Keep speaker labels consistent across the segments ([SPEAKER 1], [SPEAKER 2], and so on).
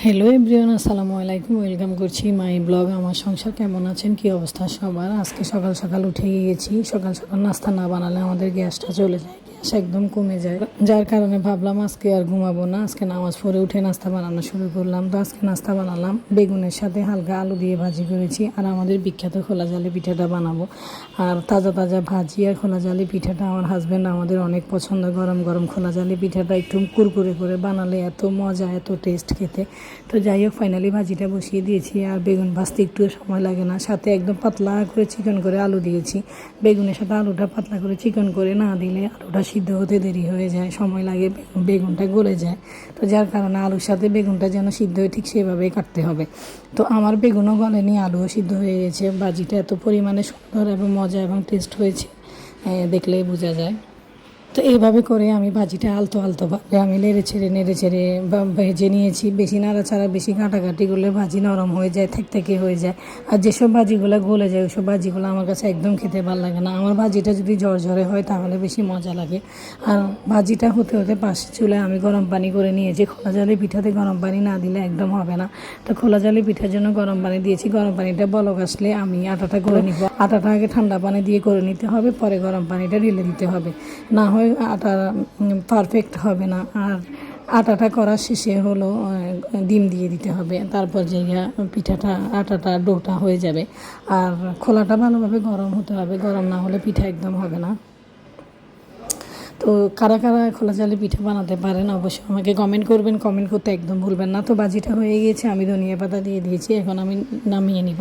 [SPEAKER 1] Hello everyone, আসসালামু আলাইকুম। Welcome করছি মাই ব্লগ। আমার সংসার কেমন আছেন, কি অবস্থা সবার? আজকে সকাল সকাল উঠে গিয়েছি। সকাল সকাল নাস্তা না বানালে আমাদের গ্যাসটা চলে যায়, গ্যাস একদম কমে যায়, যার কারণে ভাবলাম আজকে আর ঘুমাবো না, আজকে নামাজ পড়ে উঠে নাস্তা বানানো শুরু করলাম। তো আজকে নাস্তা বানালাম বেগুনের সাথে হালকা আলু দিয়ে ভাজি করেছি, আর আমাদের বিখ্যাত খোলা জালি পিঠাটা বানাবো। আর তাজা তাজা ভাজি আর খোলা জালি পিঠাটা আমার হাজব্যান্ড আমাদের অনেক পছন্দ। গরম গরম খোলা জালি পিঠাটা একটু কুরকুরে করে বানালে এত মজা, এত টেস্ট খেতে। তো যাই হোক, ফাইনালি ভাজিটা বসিয়ে দিয়েছি। আর বেগুন ভাজতে একটু সময় লাগে না, সাথে একদম পাতলা করে চিকন করে আলু দিয়েছি। বেগুনের সাথে আলুটা পাতলা করে চিকন করে না দিলে আলুটা সিদ্ধ হতে দেরি হয়ে যায়, সময় লাগে, বেগুনটা গলে যায়। তো যার কারণে আলুর সাথে বেগুনটা যেন সিদ্ধ হয় ঠিক সেভাবেই কাটতে হবে। তো আমার বেগুনও গলেনি, আলুও সিদ্ধ হয়ে গেছে। ভাজিটা এত পরিমাণে সুন্দর এবং মজা এবং টেস্ট হয়েছে, দেখলেই বোঝা যায়। তো এইভাবে করে আমি ভাজিটা আলতো আলতোভাবে আমি নেড়ে ছেড়ে ভেজে নিয়েছি। বেশি নাড়াচাড়া বেশি কাটাকাটি করলে ভাজি নরম হয়ে যায়, থেকে হয়ে যায়। আর যেসব ভাজিগুলো গলে যায় ওইসব ভাজিগুলো আমার কাছে একদম খেতে ভালো লাগে না। আমার ভাজিটা যদি ঝরঝরে হয় তাহলে বেশি মজা লাগে। আর ভাজিটা হতে হতে পাশে চুলায় আমি গরম পানি করে নিয়েছি। খোলা জালি পিঠাতে গরম পানি না দিলে একদম হবে না। তো খোলা জালি পিঠার জন্য গরম পানি দিয়েছি। গরম পানিটা বলক আসলে আমি আটাটা করে নিব। আটাটা আগে ঠান্ডা পানি দিয়ে করে নিতে হবে, পরে গরম পানিটা ঢেলে দিতে হবে, না হয় আটা পারফেক্ট হবে না। আর আটাটা করার শেষে হলো ডিম দিয়ে দিতে হবে, তারপর যে আটাটা ডোটা হয়ে যাবে। আর খোলাটা ভালোভাবে গরম হতে হবে, গরম না হলে পিঠা একদম হবে না। তো কারা কারা খোলা জালি পিঠা বানাতে পারেন অবশ্যই আমাকে কমেন্ট করবেন, কমেন্ট করতে একদম ভুলবেন না। তো ভাজিটা হয়ে গিয়েছে, আমি ধনিয়া পাতা দিয়ে দিয়েছি, এখন আমি নামিয়ে নিব।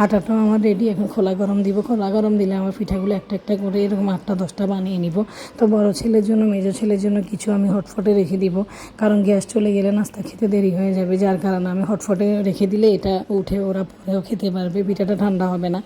[SPEAKER 1] আটাটাও আমার রেডি, এখন খোলা গরম দিব। খোলা গরম দিলে আমার পিঠাগুলো একটা একটা করে এরকম 8টা-10টা বানিয়ে নিব। তো বড় ছেলের জন্য, মেজো ছেলের জন্য কিছু আমি হটফটে রেখে দিব, কারণ গ্যাস চলে গেলে নাস্তা খেতে দেরি হয়ে যাবে। যার কারণে আমি হটফটে রেখে দিলে এটা উঠে ওরা পরেও খেতে পারবে, পিঠাটা ঠান্ডা হবে না।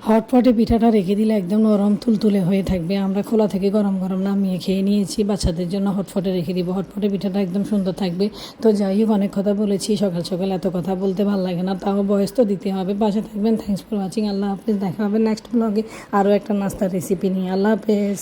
[SPEAKER 1] হটপটে পিঠাটা রেখে দিলে একদম নরম তুলতুলে হয়ে থাকবে। আমরা খোলা থেকে গরম গরম নামিয়ে খেয়ে নিয়েছি, বাচ্চাদের জন্য হটপটে রেখে দিব। হটপটে পিঠাটা একদম সুন্দর থাকবে। তো যাই হোক, অনেক কথা বলেছি, সকাল সকাল এত কথা বলতে ভালো লাগে না, তাও বয়স তো দিতে হবে। পাশে থাকবেন। Thanks for watching. আল্লাহ হাফেজ। দেখা হবে নেক্সট ব্লগে আরও একটা নাস্তার রেসিপি নিয়ে। আল্লাহ হাফেজ।